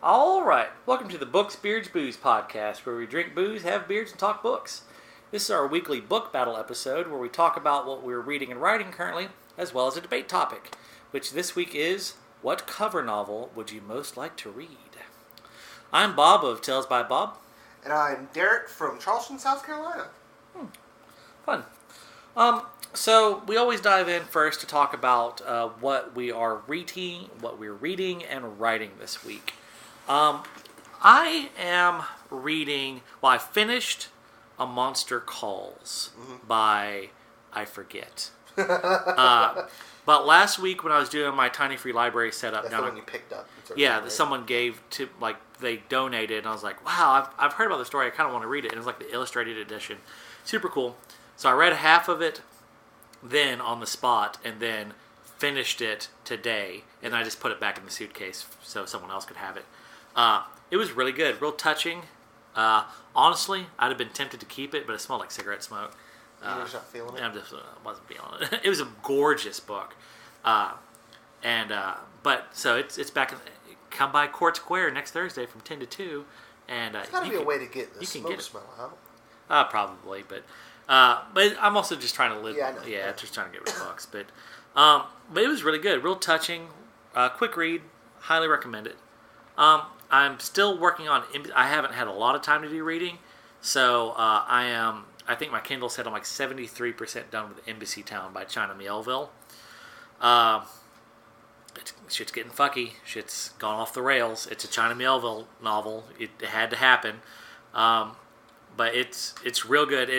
All right, welcome to the Books, Beards, Booze podcast, where we drink booze, have beards, and talk books. This is our weekly book battle episode where we talk about what we're reading and writing currently, as well as a debate topic, which this week is, what cover novel would you most like to read? I'm Bob of TalesbyBob. And I'm Derek from Charleston, South Carolina. Fun. So we always dive in first to talk about what we are reading, and writing this week. I am reading. Well, I finished A Monster Calls by I forget. But last week when I was doing my tiny free library setup, That's the one you picked up. That someone gave to they donated, and I was like, wow, I've heard about the story. I kind of want to read it. And it was like the illustrated edition, super cool. So I read half of it then on the spot, and then finished it today, and I just put it back in the suitcase so someone else could have it. It was really good, real touching. Honestly, I'd have been tempted to keep it, but it smelled like cigarette smoke. You're just not feeling it? I just wasn't feeling it. It was a gorgeous book. But so it's back. Come by Court Square next Thursday from 10 to 2. And there's got to be a way to get the smoke smell out. Probably, but I'm also just trying to live. Yeah, Just trying to get rid of books. But it was really good, real touching, quick read. Highly recommend it. I'm still working on. I haven't had a lot of time to do reading, so I think my Kindle said I'm like 73% done with Embassy Town by China Miéville. Shit's getting fucky. Shit's gone off the rails. It's a China Miéville novel. It had to happen. But it's real good.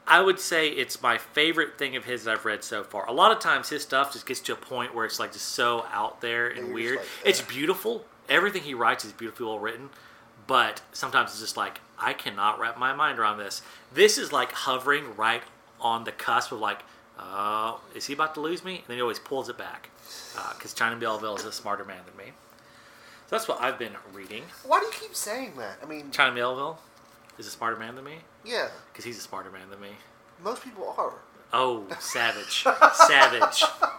I would say it's my favorite thing of his that I've read so far. A lot of times his stuff just gets to a point where it's like just so out there and weird. Like, it's beautiful. Everything he writes is beautifully well written. But sometimes it's just like, I cannot wrap my mind around this. This is like hovering right on the cusp of like, is he about to lose me? And then he always pulls it back. Because China Miéville is a smarter man than me. So that's what I've been reading. Why do you keep saying that? I mean, China Miéville is a smarter man than me? Yeah. Because he's a smarter man than me. Most people are. Oh, savage.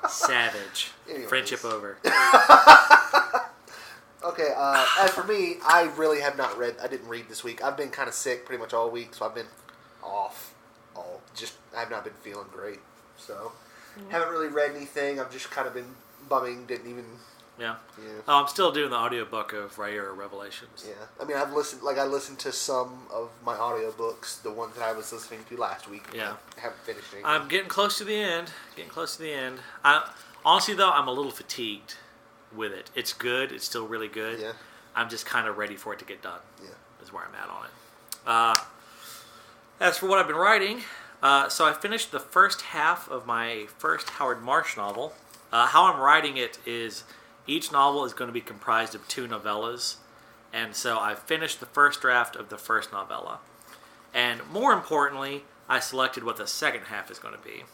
Savage. Anyways. Friendship over. Okay, as for me, I really have not read. I didn't read this week. I've been kind of sick pretty much all week, so I've been off. I have not been feeling great. So, haven't really read anything. I've just kind of been bumming. Didn't even... Yeah. Oh, I'm still doing the audiobook of Raya Revelations. Yeah. I mean, I listened to some of my audiobooks, the ones that I was listening to last week. Yeah. I haven't finished anything. I'm getting close to the end. Honestly, though, I'm a little fatigued with it. It's good. It's still really good. Yeah. I'm just kind of ready for it to get done. Yeah. Is where I'm at on it. As for what I've been writing, so I finished the first half of my first Howard Marsh novel. How I'm writing it is... Each novel is going to be comprised of 2 novellas, and so I finished the first draft of the first novella. And more importantly, I selected what the second half is going to be.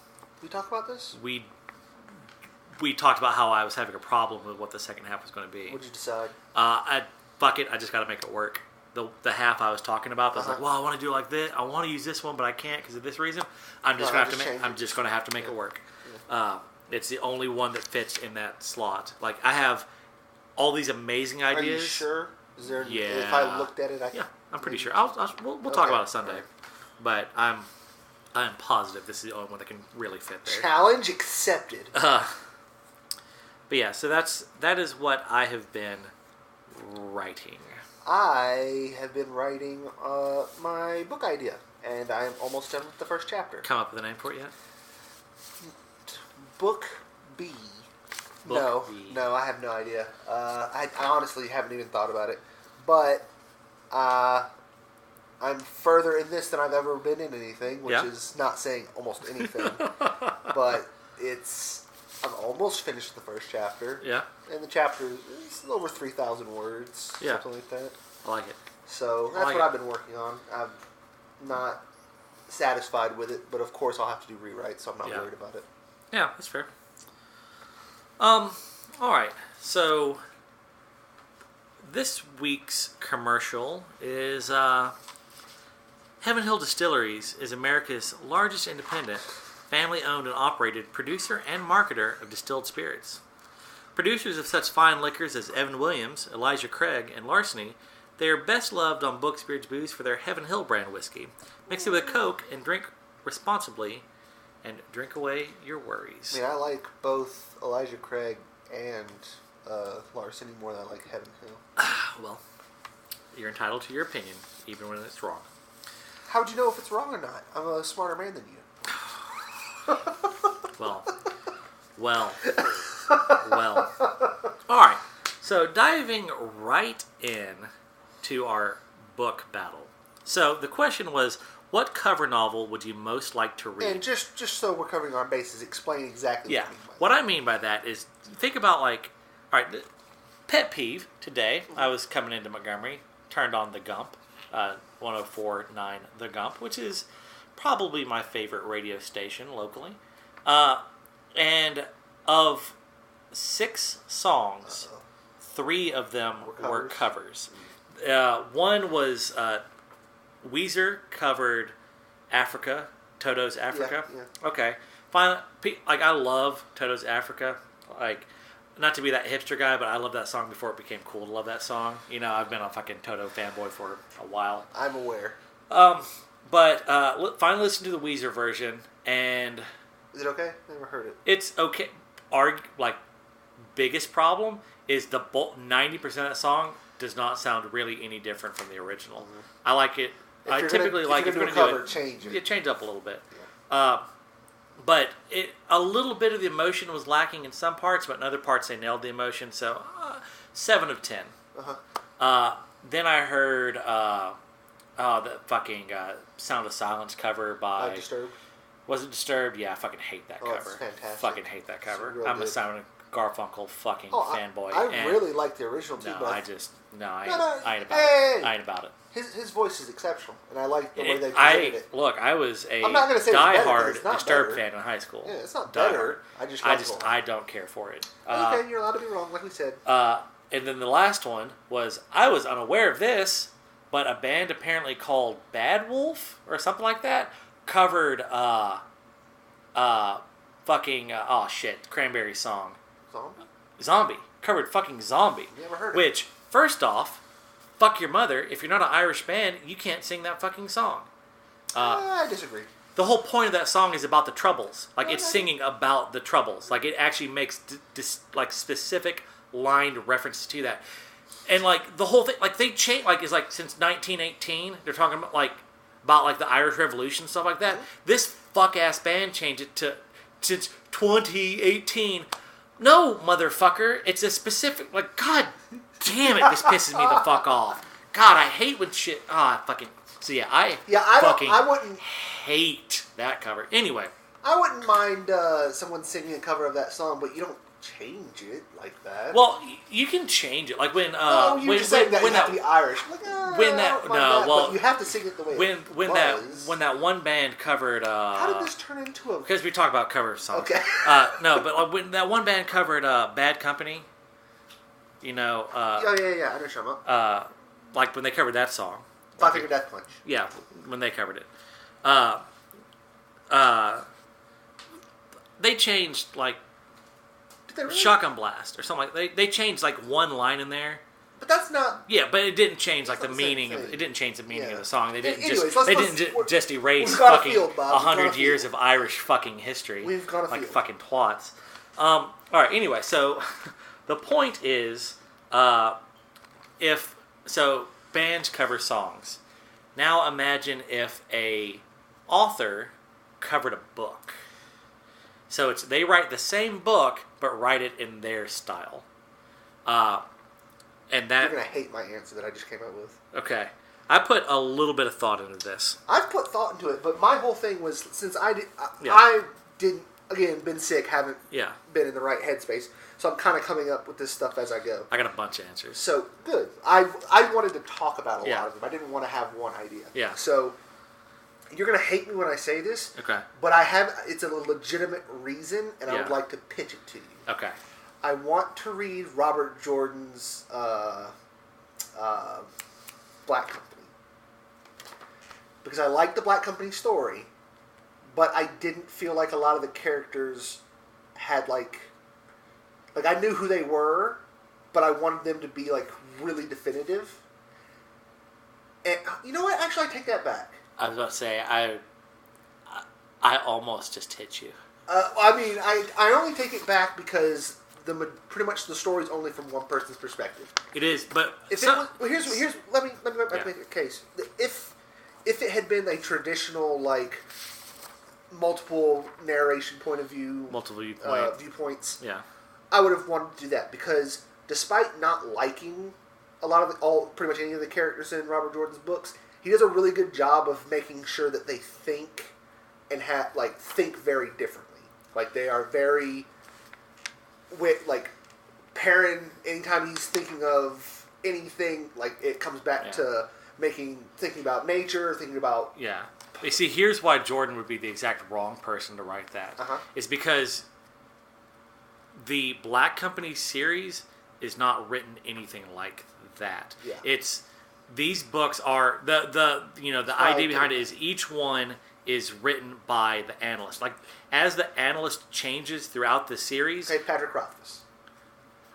We talk about this? We talked about how I was having a problem with what the second half was going to be. What did you decide? Fuck it, I just got to make it work. The half I was talking about, I was like, well, I want to do it like this. I want to use this one, but I can't because of this reason. I'm just going to have to make it work. Yeah. It's the only one that fits in that slot. Like, I have all these amazing ideas. Are you sure? Is there? Yeah. If I looked at it, I'm pretty sure. We'll talk about it Sunday. Right. But I'm positive this is the only one that can really fit there. Challenge accepted. But yeah, so that is what I have been writing. I have been writing my book idea, and I am almost done with the first chapter. Come up with a name for it yet? Book B. No, I have no idea. I honestly haven't even thought about it. But I'm further in this than I've ever been in anything, which is not saying almost anything. But I'm almost finished the first chapter. Yeah. And the chapter is over 3,000 words, something like that. I like it. So that's what I've been working on. I'm not satisfied with it, but of course I'll have to do rewrites, so I'm not worried about it. Yeah, that's fair. All right. So this week's commercial is Heaven Hill Distilleries is America's largest independent, family-owned and operated producer and marketer of distilled spirits. Producers of such fine liquors as Evan Williams, Elijah Craig, and Larceny, they are best loved on Book Spirits Booze for their Heaven Hill brand whiskey. Mix it with Coke and drink responsibly, and drink away your worries. I mean, I like both Elijah Craig and Larceny more than I like Heaven Hill. Well, you're entitled to your opinion, even when it's wrong. How would you know if it's wrong or not? I'm a smarter man than you. Well. All right. So diving right in to our book battle. So the question was, what cover novel would you most like to read? And just so we're covering our bases, explain exactly what you mean by that. What I mean by that is, think about all right, pet peeve today. I was coming into Montgomery, turned on the Gump, 104.9 The Gump, which is probably my favorite radio station locally. And of 6 songs, 3 of them were covers. One was Weezer covered Africa, Toto's Africa. Yeah. Okay, fine. I love Toto's Africa. Not to be that hipster guy, but I love that song before it became cool to love that song. I've been a fucking Toto fanboy for a while. I'm aware. But finally listened to the Weezer version, and is it okay? Never heard it. It's okay. Biggest problem is the 90% of that song does not sound really any different from the original. Mm-hmm. I like it. I typically like if you're going to do it, change it. Yeah, change up a little bit. Yeah. But a little bit of the emotion was lacking in some parts, but in other parts they nailed the emotion. So 7 of 10. Uh-huh. Then I heard the fucking Sound of Silence cover by Disturbed. Was it Disturbed? Yeah, I fucking hate that cover. It's fantastic. Fucking hate that cover. It's I'm a Simon Garfunkel fucking fanboy. I really like the original too. I ain't about it. His voice is exceptional, and I like the way they presented it. Look, I was a I'm not gonna say diehard Disturbed fan in high school. Yeah, it's not better. I don't care for it. Okay, you're allowed to be wrong, like we said. And then the last one was, I was unaware of this, but a band apparently called Bad Wolf or something like that covered Cranberry song. Zombie. Covered fucking Zombie. Never heard of it. Which, first off, fuck your mother. If you're not an Irish band, you can't sing that fucking song. I disagree. The whole point of that song is about the Troubles. It's singing about the Troubles. It actually makes specific lined references to that. And the whole thing, they change. It's since 1918, they're talking about the Irish Revolution, stuff like that. Mm-hmm. This fuck ass band changed it to since 2018. No, motherfucker. It's a specific. God damn it! This pisses me the fuck off. God, I hate when shit. Fucking. So I wouldn't hate that cover. Anyway, I wouldn't mind someone singing a cover of that song, but you don't change it like that. Well, you can change it. When you have to be Irish. But you have to sing it the way when that one band covered. How did this turn into a? Because we talk about cover songs. Okay. No, but when that one band covered Bad Company, yeah, I know what you're talking about. when they covered that song. Five Finger Death Punch. Yeah, when they covered it. They changed Did they really? Shotgun Blast or something they changed one line in there. But that's not. Yeah, but it didn't change the meaning of. It didn't change the meaning of the song. They didn't just erase fucking 100 years of Irish fucking history. We've got a fucking twats. All right. Anyway, so the point is, if bands cover songs. Now imagine if a author covered a book. So they write the same book, but write it in their style. And that you're gonna hate my answer that I just came up with. Okay, I put a little bit of thought into this. I've put thought into it, but my whole thing was since I didn't again been sick, haven't been in the right headspace, so I'm kind of coming up with this stuff as I go. I got a bunch of answers. So good. I wanted to talk about a lot of them. I didn't want to have one idea. Yeah. So you're gonna hate me when I say this. Okay. But it's a legitimate reason, and I would like to pitch it to you. Okay. I want to read Robert Jordan's Black Company. Because I like the Black Company story, but I didn't feel like a lot of the characters had Like, I knew who they were, but I wanted them to be, like, really definitive. And, you know what? Actually, I take that back. I was about to say, I almost just hit you. I mean, I only take it back because pretty much the story's only from one person's perspective. It is, but... If let me make a case. If it had been a traditional, like, multiple narration point of view... Multiple viewpoints. Yeah. I would have wanted to do that because despite not liking a lot of pretty much any of the characters in Robert Jordan's books, he does a really good job of making sure that they think and think very differently. Like, they are very... like, Perrin, anytime he's thinking of anything, like, it comes back to thinking about nature, thinking about... Yeah. You see, here's why Jordan would be the exact wrong person to write that. Uh-huh. It's because the Black Company series is not written anything like that. Yeah. It's... These books are... The idea behind it is each one is written by the analyst. Like, as the analyst changes throughout the series... Hey, Patrick Rothfuss.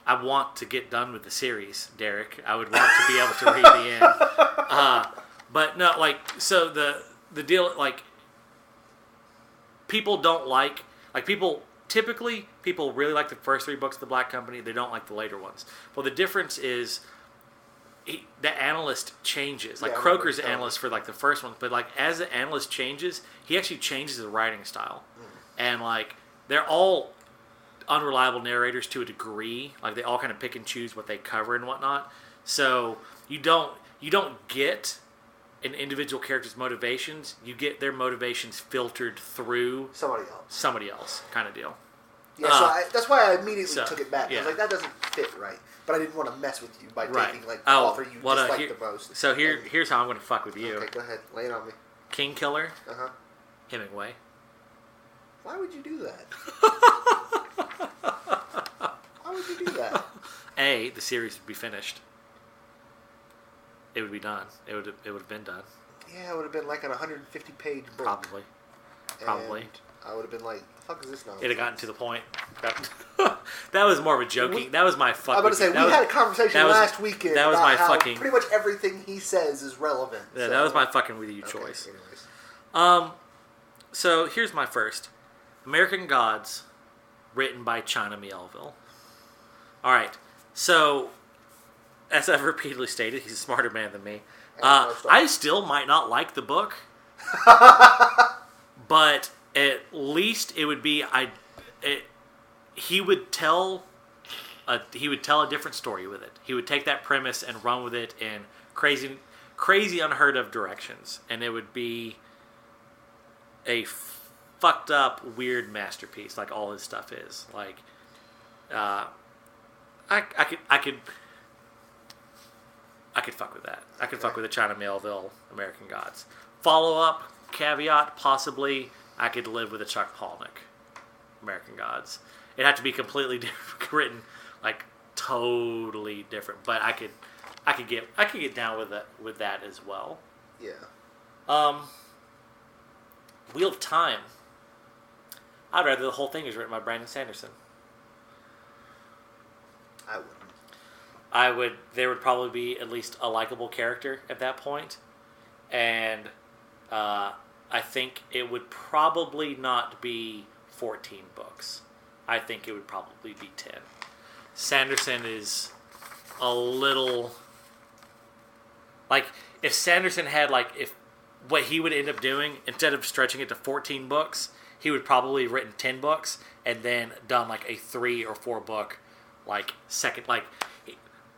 I want to get done with the series, Derek. I would want to be able to read the end. But no, like, so the deal, like, people don't like typically people really like the first 3 books of the Black Company. They don't like the later ones. Well, the difference is the analyst changes. Like, Croker's the analyst for, like, the first one. But, like, as the analyst changes, he actually changes the writing style. And, like, they're all unreliable narrators to a degree. Like, they all kind of pick and choose what they cover and whatnot. So you don't get an individual character's motivations. You get their motivations filtered through somebody else kind of deal. Yeah, so that's why I immediately took it back. I was like, that doesn't fit right. But I didn't want to mess with you by taking, like, the author you dislike the most. So here's how I'm going to fuck with you. Okay, go ahead. Lay it on me. King Killer. Uh-huh. Hemingway. Why would you do that? Why would you do that? The series would be finished. It would be done. It would have been done. Yeah, it would have been like an 150-page book. Probably. And I would have been like, the fuck is this now? It'd have gotten to the point. That was more of a joking. That was my fucking... I was about to say, we had a conversation last weekend that was about my how fucking... pretty much everything he says is relevant. Yeah, that was my fucking with you choice. Anyways. So here's my first. American Gods, written by China Miéville. Alright, so, as I've repeatedly stated, he's a smarter man than me. I still might not like the book, but at least it would be... He would tell a different story with it. He would take that premise and run with it in crazy unheard of directions, and it would be a fucked up weird masterpiece, like all his stuff is. Like, I could fuck with that. I could fuck with the China Miéville American Gods. Follow up caveat, possibly I could live with a Chuck Palahniuk American Gods. It'd have to be completely different, written, like, totally different. But I could get down with that as well. Yeah. Wheel of Time. I'd rather the whole thing was written by Brandon Sanderson. I wouldn't. There would probably be at least a likable character at that point, and I think it would probably not be 14 books. I think it would probably be 10. Sanderson is a little... Like, if Sanderson had, like, if what he would end up doing, instead of stretching it to 14 books, he would probably have written 10 books and then done, like, a 3 or 4 book, like, second... Like,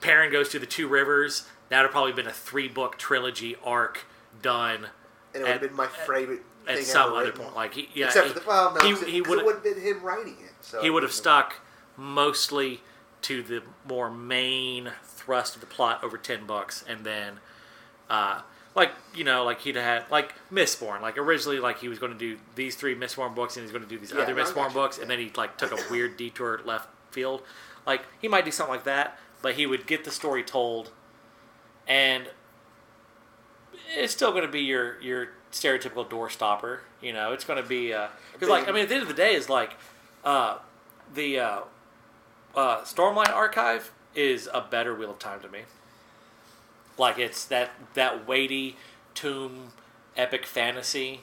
Perrin goes to the Two Rivers. That would have probably been a 3-book trilogy arc done. And it would have been my favorite thing at some ever other written. point. Like, Except for the... he would have been him writing it. So he would have stuck mostly to the more main thrust of the plot over 10 books, and then, like he'd had, like, Mistborn. Like, originally, like, he was going to do these 3 Mistborn books, and he's going to do these other Mistborn books, and then he, like, took a weird detour left field. Like, he might do something like that, but he would get the story told, and it's still going to be your stereotypical door stopper. You know, it's going to be because, like, I mean, at the end of the day, is like the Stormlight Archive is a better Wheel of Time to me. Like, it's that weighty tomb epic fantasy,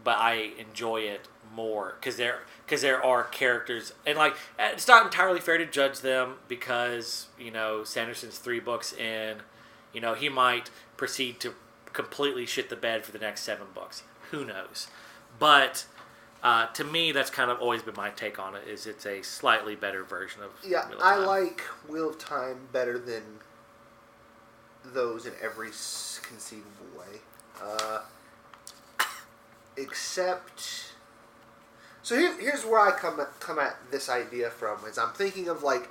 but I enjoy it more because there are characters, and like, it's not entirely fair to judge them because, you know, Sanderson's 3 books in, you know, he might proceed to completely shit the bed for the next 7 books. Who knows? But to me, that's kind of always been my take on it. Is it's a slightly better version of Wheel of Time. I like Wheel of Time better than those in every conceivable way. Except, so here's where I come at this idea from. Is I'm thinking of like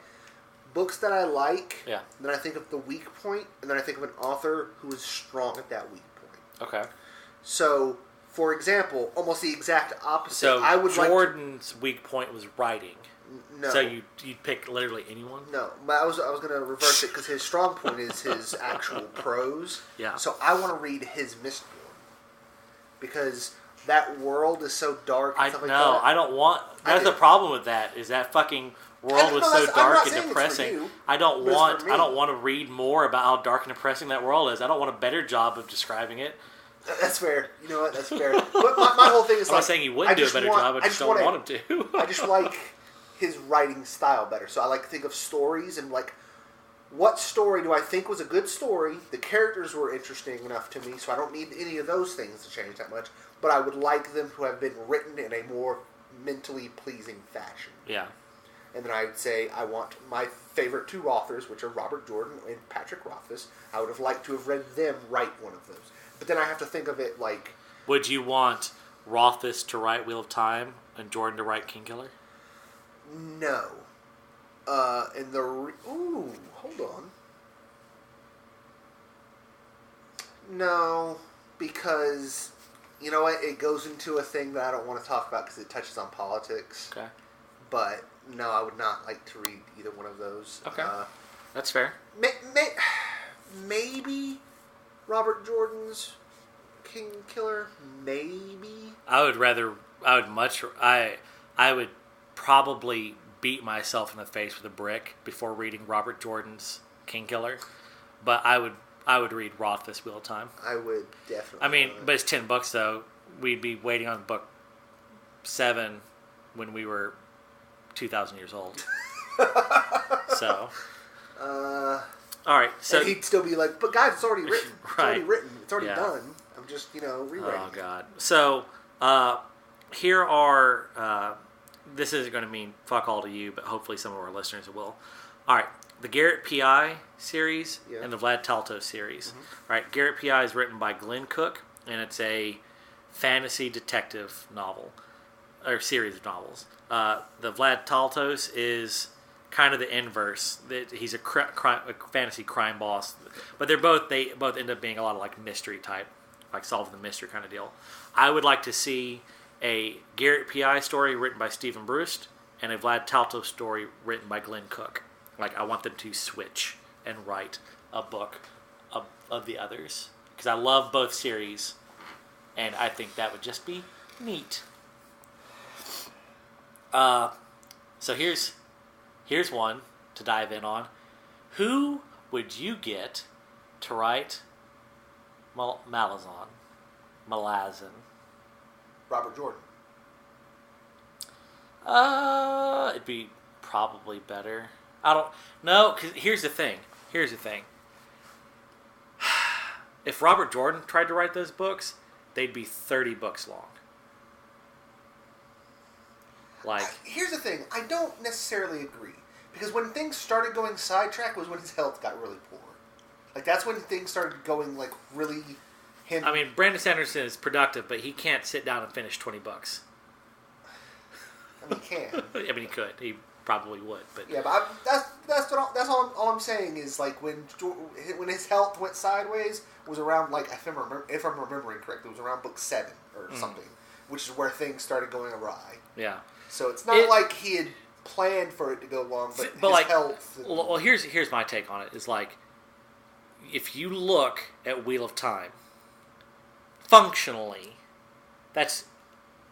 books that I like. Yeah. And then I think of the weak point, and then I think of an author who is strong at that weak point. Okay. So, for example, almost the exact opposite. So I would Jordan's weak point was writing. No. So you'd pick literally anyone? No, but I was going to reverse it because his strong point is his actual prose. Yeah. So I want to read his Mistborn because that world is so dark. And stuff like that. I don't want. That's the problem with that. Is that fucking world was so dark and depressing. I don't want to read more about how dark and depressing that world is. I don't want a better job of describing it. That's fair. You know what? That's fair. But my whole thing is I'm not saying he wouldn't do a better job. I just don't want him to. I just like his writing style better. So I like to think of stories and like, what story do I think was a good story? The characters were interesting enough to me, so I don't need any of those things to change that much. But I would like them to have been written in a more mentally pleasing fashion. Yeah. And then I would say I want my favorite 2 authors, which are Robert Jordan and Patrick Rothfuss. I would have liked to have read them write one of those. But then I have to think of it like... Would you want Rothfuss to write Wheel of Time and Jordan to write Kingkiller? No. Ooh, hold on. No, because, you know what, it goes into a thing that I don't want to talk about because it touches on politics. Okay. But, no, I would not like to read either one of those. Okay. That's fair. Maybe Robert Jordan's Kingkiller, maybe. I would probably beat myself in the face with a brick before reading Robert Jordan's Kingkiller, but I would read Rothfuss Wheel of Time. I would definitely. I mean, but it's $10 though. We'd be waiting on book 7 when we were 2,000 years old. So. All right. So and he'd still be like, "But guys, it's already written. It's right. already written. It's already done. I'm just, rewriting." Oh God. So here are. This isn't going to mean fuck all to you, but hopefully some of our listeners will. All right. The Garrett P.I. series and the Vlad Talto series. Mm-hmm. All right. Garrett P.I. is written by Glenn Cook, and it's a fantasy detective novel, or series of novels. The Vlad Taltos is kind of the inverse. He's a fantasy crime boss, but they both end up being a lot of like mystery type, like solving the mystery kind of deal. I would like to see a Garrett P.I. story written by Stephen Brust and a Vlad Talto story written by Glenn Cook. Like, I want them to switch and write a book of the others. Because I love both series, and I think that would just be neat. So here's one to dive in on. Who would you get to write Malazan? Robert Jordan. It'd be probably better. I don't know, because here's the thing. If Robert Jordan tried to write those books, they'd be 30 books long. Like, here's the thing. I don't necessarily agree. Because when things started going sidetracked was when his health got really poor. Like, that's when things started going, like, really... I mean, Brandon Sanderson is productive, but he can't sit down and finish 20 books. I mean, he can. I mean, he could. He probably would. But yeah, but that's all I'm saying is, like, when his health went sideways was around, like, if I'm remembering correctly, it was around book 7 or something, which is where things started going awry. Yeah. So it's not like he had planned for it to go long, but his like, health... Well, here's my take on it. Is like, if you look at Wheel of Time, functionally, that's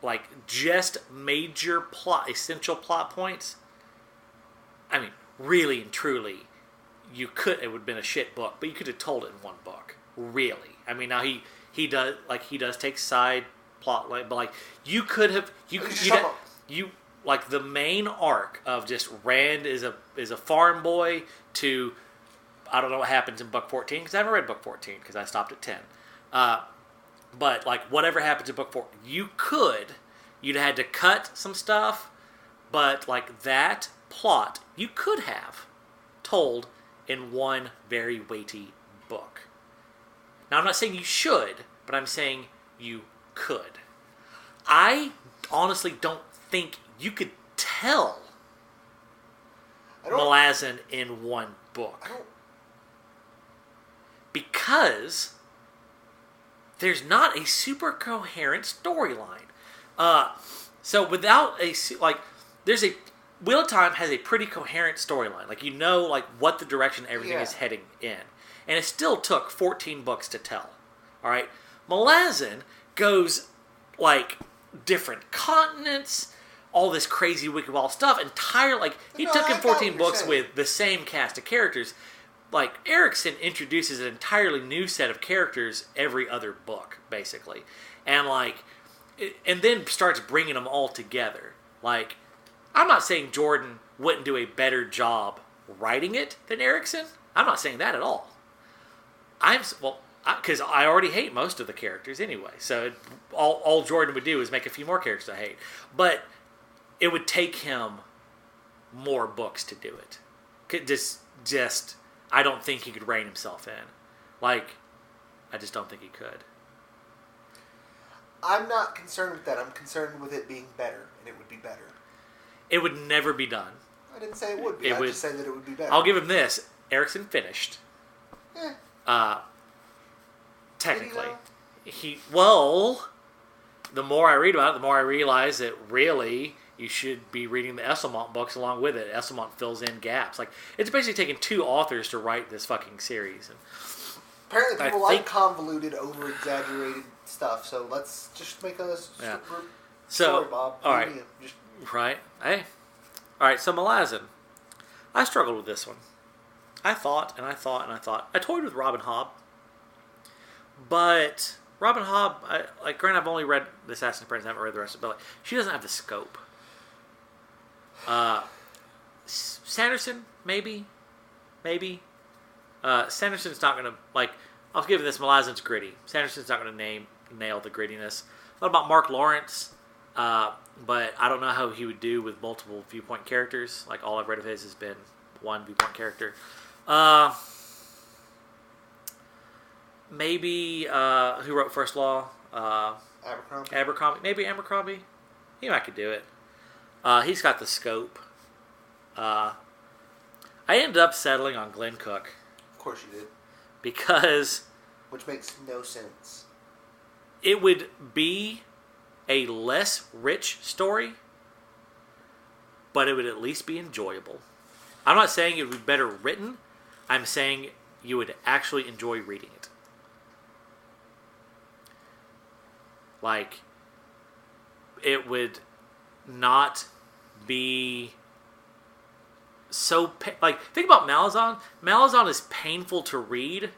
like just major essential plot points. I mean, really and truly, it would have been a shit book, but you could have told it in one book. Really. I mean, now he does take side plot line, but like you could have like the main arc of just Rand is a farm boy to I don't know what happens in book 14 because I haven't read book 14 because I stopped at 10. But like whatever happens in book 4, you'd had to cut some stuff, but like that plot you could have told in one very weighty book. Now I'm not saying you should, but I'm saying you could. I honestly don't think you could tell Malazan in one book. Because there's not a super coherent storyline. So without there's a Wheel of Time has a pretty coherent storyline. Like you know, like what the direction everything is heading in, and it still took 14 books to tell. All right, Malazan goes like different continents, all this crazy wicked wild stuff. He took him 14 books with the same cast of characters. Like Erickson introduces an entirely new set of characters every other book, basically, and then starts bringing them all together. Like, I'm not saying Jordan wouldn't do a better job writing it than Erickson. I'm not saying that at all. Because I already hate most of the characters anyway. So all Jordan would do is make a few more characters I hate. But it would take him more books to do it. Just I don't think he could rein himself in. Like, I just don't think he could. I'm not concerned with that. I'm concerned with it being better, and it would be better. It would never be done. I didn't say it would be. I just said that it would be better. I'll give him this. Erickson finished. Technically. The more I read about it, the more I realize that really you should be reading the Esselmont books along with it. Esselmont fills in gaps. Like, it's basically taken 2 authors to write this fucking series. And apparently people like convoluted, over-exaggerated stuff, so let's just make a story, Bob. All right. Right. Hey. All right, so Malazan. I struggled with this one. I thought. I toyed with Robin Hobb. But Robin Hobb, granted, I've only read The Assassin's Apprentice, I haven't read the rest of it, but she doesn't have the scope. Sanderson, maybe. Sanderson's not going to, I'll give this, Malazan's gritty. Sanderson's not going to nail the grittiness. I thought about Mark Lawrence, but I don't know how he would do with multiple viewpoint characters. Like, all I've read of his has been one viewpoint character. Maybe, who wrote First Law? Abercrombie. Maybe Abercrombie. He might could do it. He's got the scope. I ended up settling on Glenn Cook. Of course you did. Because... which makes no sense. It would be a less rich story, but it would at least be enjoyable. I'm not saying it would be better written. I'm saying you would actually enjoy reading it. Like, it would not be so... think about Malazan. Malazan is painful to read,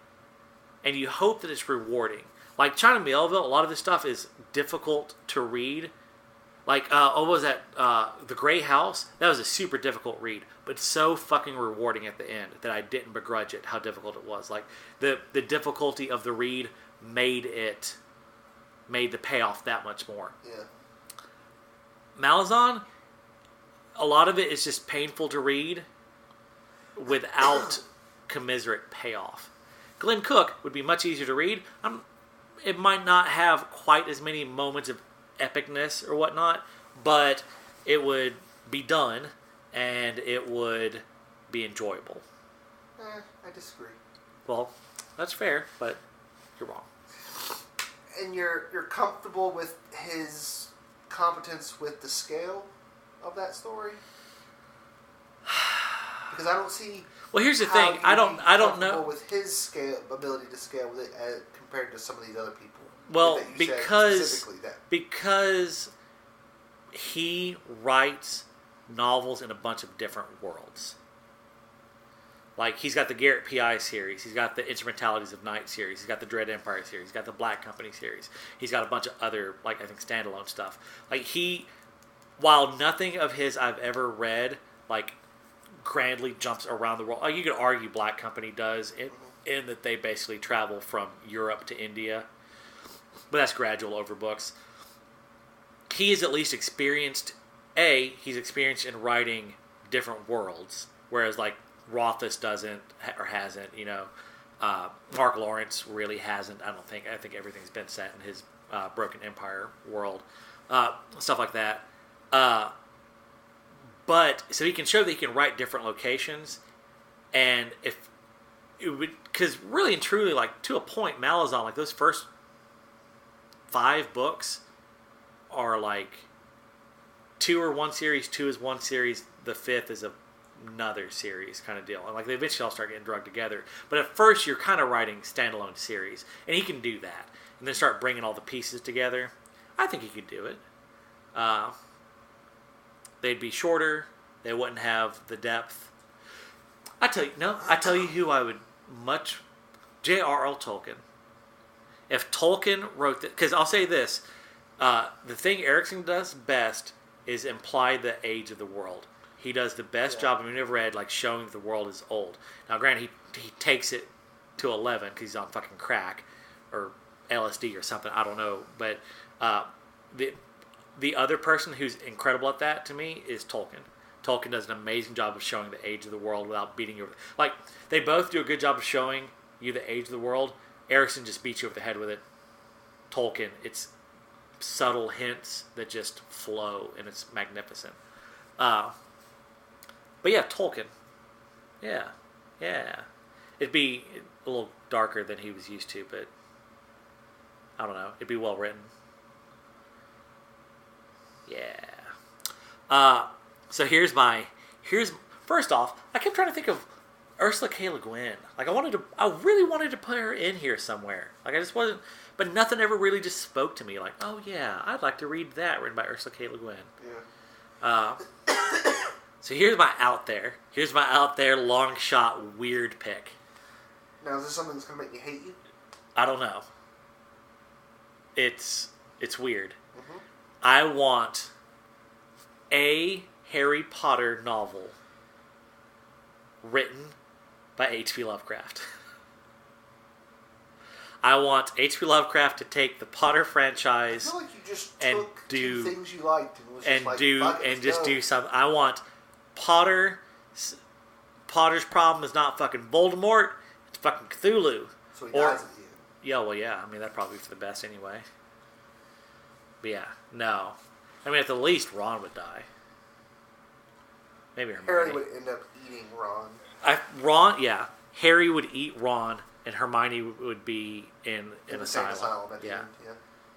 and you hope that it's rewarding. Like, China Miéville, a lot of this stuff is difficult to read. Like, what was that? The Grey House? That was a super difficult read, but so fucking rewarding at the end that I didn't begrudge it, how difficult it was. Like, the difficulty of the read made the payoff that much more. Yeah. Malazan, a lot of it is just painful to read without commiserate payoff. Glenn Cook would be much easier to read. It might not have quite as many moments of epicness or whatnot, but it would be done and it would be enjoyable. I disagree. Well, that's fair, but you're wrong. And you're comfortable with his competence with the scale of that story? Because I don't see. Well, here's the thing. I don't know with his ability to scale with it compared to some of these other people. Well, because he writes novels in a bunch of different worlds. Like, he's got the Garrett P.I. series. He's got the Instrumentalities of Night series. He's got the Dread Empire series. He's got the Black Company series. He's got a bunch of other, like, I think, standalone stuff. Like, while nothing of his I've ever read, like, grandly jumps around the world. Like, you could argue Black Company does in that they basically travel from Europe to India. But that's gradual over books. He is at least experienced, he's experienced in writing different worlds. Whereas, like, Rothfuss doesn't or hasn't, Mark Lawrence really hasn't. I think everything's been set in his Broken Empire world, stuff like that. But so he can show that he can write different locations, and if it would, because really and truly, like, to a point, Malazan, like, those first 5 books are like 2 are one series, 2 is one series, the 5th is another series kind of deal. And like, they eventually all start getting drugged together. But at first, you're kind of writing standalone series. And he can do that. And then start bringing all the pieces together. I think he could do it. They'd be shorter. They wouldn't have the depth. I tell you who I would J.R.R. Tolkien. If Tolkien wrote it, because I'll say this, the thing Erickson does best is imply the age of the world. He does the best job I've ever read, like, showing that the world is old. Now, granted, he takes it to 11 because he's on fucking crack or LSD or something. I don't know. But the other person who's incredible at that, to me, is Tolkien. Tolkien does an amazing job of showing the age of the world without beating you over. Like, they both do a good job of showing you the age of the world. Erickson just beats you over the head with it. Tolkien, it's subtle hints that just flow, and it's magnificent. But yeah, Tolkien. Yeah. It'd be a little darker than he was used to, but I don't know. It'd be well written. Yeah. So here's first off, I kept trying to think of Ursula K. Le Guin. Like, I really wanted to put her in here somewhere. Like, I just wasn't, but nothing ever really just spoke to me. Like, oh yeah, I'd like to read that written by Ursula K. Le Guin. Yeah. So here's my out there long shot weird pick. Now, is this something that's gonna make me hate you? I don't know. It's weird. Mm-hmm. I want a Harry Potter novel written by H.P. Lovecraft. I want H.P. Lovecraft to take the Potter franchise. I feel like you just took two things you liked and do something. I want Potter's problem is not fucking Voldemort, it's fucking Cthulhu. So he dies at the end. Yeah, well, yeah. I mean, that'd probably be for the best anyway. But yeah, no. I mean, at the least, Ron would die. Maybe Hermione. Harry would end up eating Ron. Harry would eat Ron, and Hermione would be in an asylum. At the end,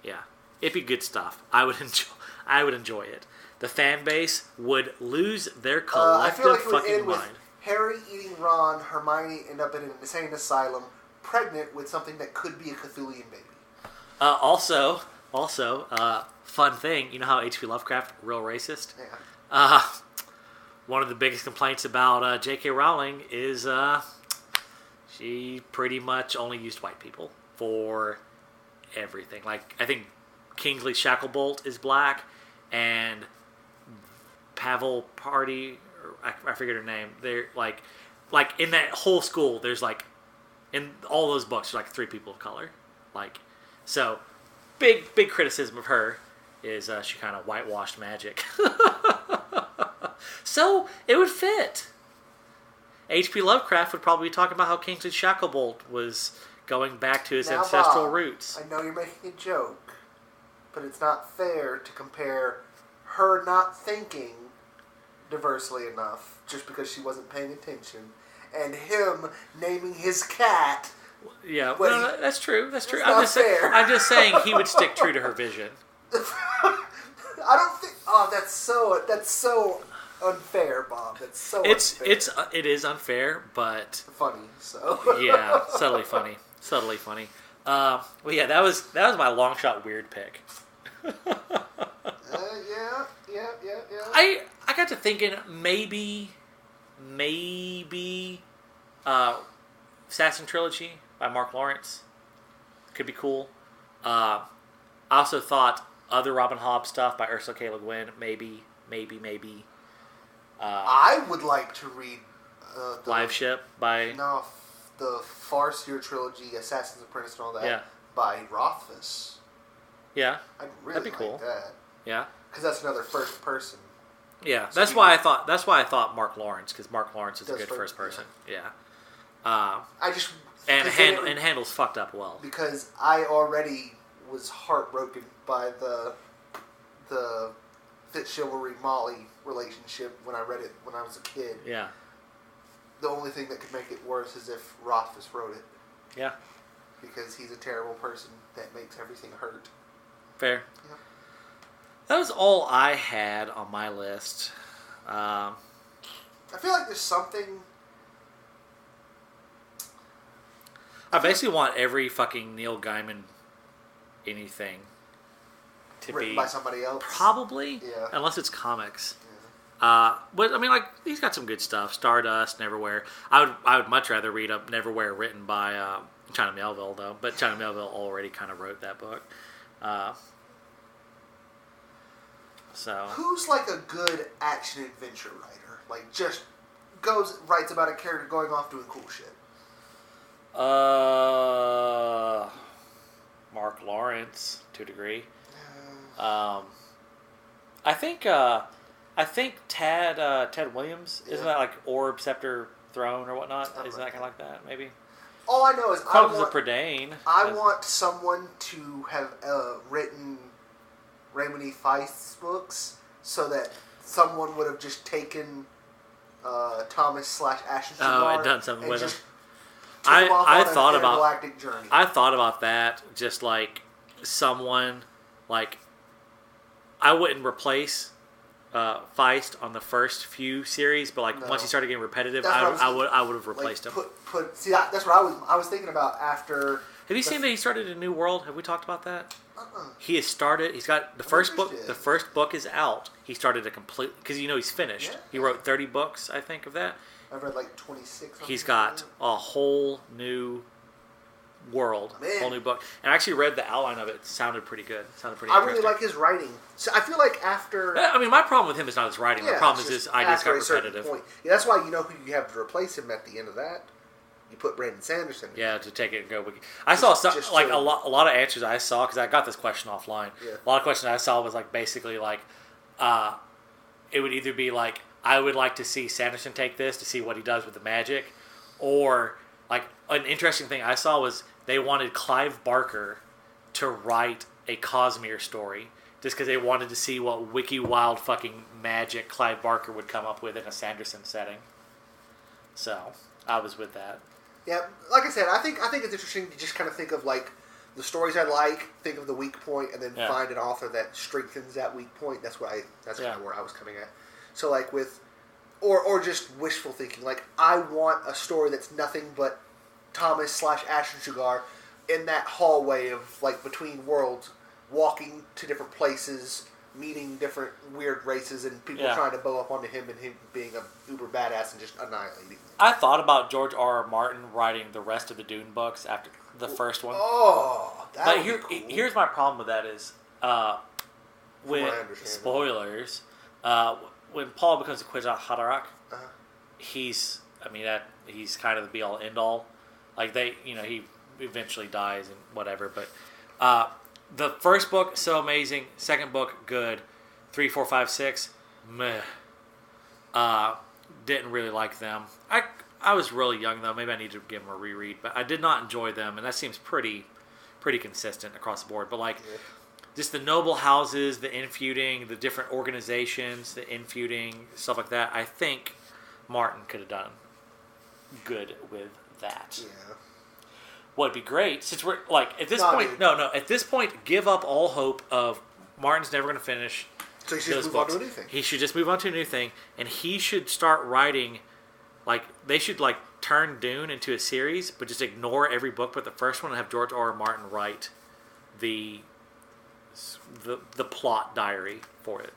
yeah. It'd be good stuff. I would enjoy it. The fan base would lose their collective I feel like it would end mind. with Harry eating Ron, Hermione end up in an insane asylum, pregnant with something that could be a Cthulian baby. Also, fun thing, you know how H.P. Lovecraft, real racist? Yeah. One of the biggest complaints about J.K. Rowling is she pretty much only used white people for everything. Like, I think Kingsley Shacklebolt is black, and Pavel Party, I forget her name. They're like in that whole school, there's like, in all those books, there's like 3 people of color. Like, so big criticism of her is she kind of whitewashed magic. So it would fit. H.P. Lovecraft would probably be talking about how Kingsley Shacklebolt was going back to his ancestral roots. I know you're making a joke, but it's not fair to compare her not thinking diversely enough just because she wasn't paying attention, and him naming his cat. Yeah, well, that's true. That's true. I'm just saying he would stick true to her vision. I don't think. Oh, that's so unfair, Bob. That's so unfair. It is unfair, but funny. So yeah, subtly funny. Well, yeah, that was my long shot weird pick. Yeah. I got to thinking maybe Assassin Trilogy by Mark Lawrence could be cool. I also thought other Robin Hobb stuff by Ursula K. Le Guin, maybe. I would like to read Live Ship by... No, the Farseer trilogy, Assassin's Apprentice and all that, by Rothfuss. Yeah. I'd really that'd be cool. like that. Yeah. Because that's another first person. Yeah, so that's why I thought Mark Lawrence, because Mark Lawrence is a good first person. Yeah. I just... And handles fucked up well. Because I already was heartbroken by the Fitz-Chivalry Molly relationship when I read it when I was a kid. Yeah. The only thing that could make it worse is if Rothfuss wrote it. Yeah. Because he's a terrible person that makes everything hurt. Fair. Yeah. That was all I had on my list. I feel like there's something... I basically want every fucking Neil Gaiman anything to written be... by somebody else? Probably. Yeah. Unless it's comics. Yeah. But, I mean, like, he's got some good stuff. Stardust, Neverwhere. I would much rather read a Neverwhere written by China Melville, though. But China Melville already kind of wrote that book. So who's like a good action adventure writer? Like just writes about a character going off doing cool shit. Mark Lawrence to a degree. I think Ted Williams, isn't that like Orb, Scepter, Throne or whatnot? Isn't that kind of like that? Maybe. All I know is Chronicles of Prydain. I want someone to have written Raymond E. Feist's books so that someone would have just taken Thomas / Ashton and done something with him. I thought about galactic journey. I thought about that. Just like someone like I wouldn't replace Feist on the first few series, but like once he started getting repetitive, I would have replaced him. See, that's what I was thinking about after. Have you seen that he started a new world? Have we talked about that? He has started. He's got the first book. The first book is out. He started a complete because he's finished. Yeah. He wrote 30 books, I think, of that. I've read like 26. He's got a whole new world, whole new book, and I actually read the outline of it. It sounded pretty good. I really like his writing. So I feel like after. I mean, my problem with him is not his writing. My problem is his ideas got repetitive. Yeah, that's why you know who you have to replace him at the end of that. You put Brandon Sanderson. Yeah, to take it and go. I saw a lot of answers I saw because I got this question offline. Yeah. A lot of questions I saw was like basically like, it would either be like I would like to see Sanderson take this to see what he does with the magic, or like an interesting thing I saw was they wanted Clive Barker to write a Cosmere story just because they wanted to see what wiki wild fucking magic Clive Barker would come up with in a Sanderson setting. So I was with that. Yeah, like I said, I think it's interesting to just kind of think of like the stories I like, think of the weak point, and then find an author that strengthens that weak point. That's kind of where I was coming at. So like with, or just wishful thinking. Like I want a story that's nothing but Thomas / Ashton Sugar in that hallway of like between worlds, walking to different places, meeting different weird races, and people trying to bow up onto him and him being a uber badass and just annihilating them. I thought about George R.R. Martin writing the rest of the Dune books after the first one. Oh, that would be cool. Here's my problem with that is, when spoilers, when Paul becomes a Kwisatz Haderach, he's kind of the be all end all. Like he eventually dies and whatever. But the first book so amazing. Second book good. 3, 4, 5, 6 meh. Didn't really like them. I was really young though. Maybe I need to give them a reread. But I did not enjoy them, and that seems pretty consistent across the board. But like. Yeah. Just the noble houses, the infeuding, the different organizations, the infeuding, stuff like that. I think Martin could have done good with that. Yeah. What'd be great, since we're like at this point, at this point, give up all hope of Martin's never going to finish. So he should move on to a new thing. He should just move on to a new thing, and he should start writing. Like they should like turn Dune into a series, but just ignore every book but the first one and have George R.R. Martin write the plot diary for it.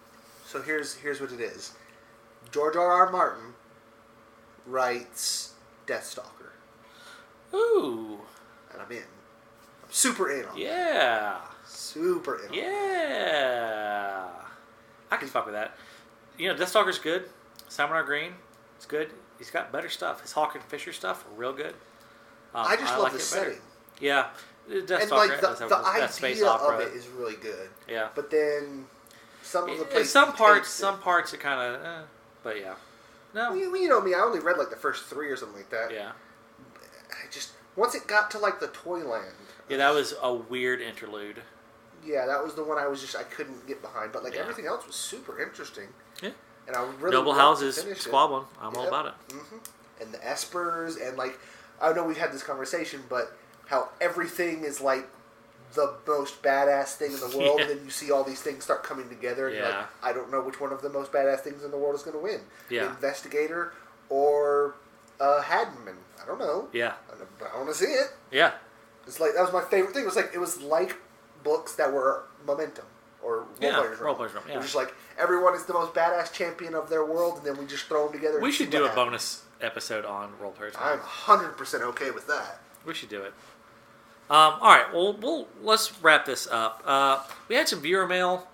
So here's what it is. George R.R. Martin writes Deathstalker. Ooh. And I'm in. I'm super in on that. Yeah. Super in on that. Yeah. I can fuck with that. You know, Deathstalker's good. Samurai Green, it's good. He's got better stuff. His Hawk and Fisher stuff, real good. I just love the setting. Yeah. And like the idea of it is really good. Yeah. But then some of the places some parts it kind of, but yeah. No. You know me. I only read like the first 3 or something like that. Yeah. I just once it got to like the Toyland. Yeah, that was a weird interlude. Yeah, that was the one I couldn't get behind. But like everything else was super interesting. Yeah. And I really Noble Houses, Squabbling. I'm all about it. Mm-hmm. And the Espers and like I know we've had this conversation, but how everything is like the most badass thing in the world, and then you see all these things start coming together, and you're like, I don't know which one of the most badass things in the world is going to win. Yeah. The Investigator or Hadman. I don't know. Yeah. I want to see it. Yeah. It's like, that was my favorite thing. It was like books that were Momentum or Role Players Room. Yeah. It was just like, everyone is the most badass champion of their world, and then we just throw them together. We should do a bonus episode on Role Players Room. I'm 100% okay with that. We should do it. All right, well, let's wrap this up. We had some viewer mail,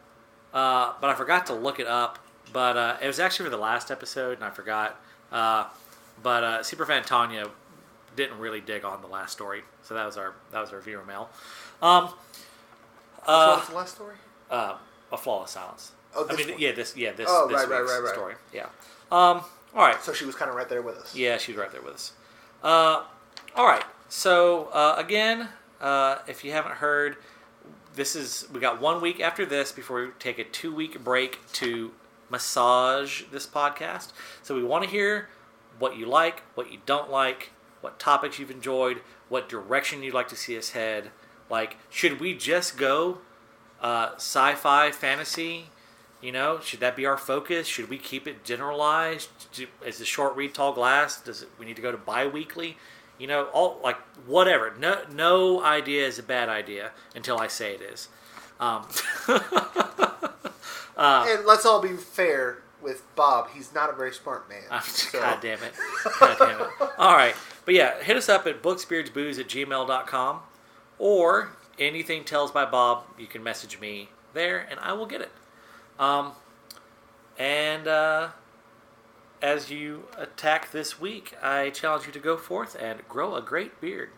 but I forgot to look it up. But it was actually for the last episode, and I forgot. But Superfan Tanya didn't really dig on the last story, so that was our viewer mail. Which one was the last story? A Flawless Silence. Oh, this one. This right. story. Yeah. All right. So she was kind of right there with us. Yeah, she was right there with us. All right. So again, if you haven't heard, we got 1 week after this before we take a 2-week break to massage this podcast. So we want to hear what you like, what you don't like, what topics you've enjoyed, what direction you'd like to see us head. Like, should we just go sci-fi, fantasy? You know, should that be our focus? Should we keep it generalized? Is the short read tall glass? We need to go to bi-weekly? You know, whatever. No idea is a bad idea until I say it is. And let's all be fair with Bob. He's not a very smart man. God damn it. All right. But yeah, hit us up at booksbeardsbooze@gmail.com or anything TalesbyBob. You can message me there and I will get it. As you attack this week, I challenge you to go forth and grow a great beard.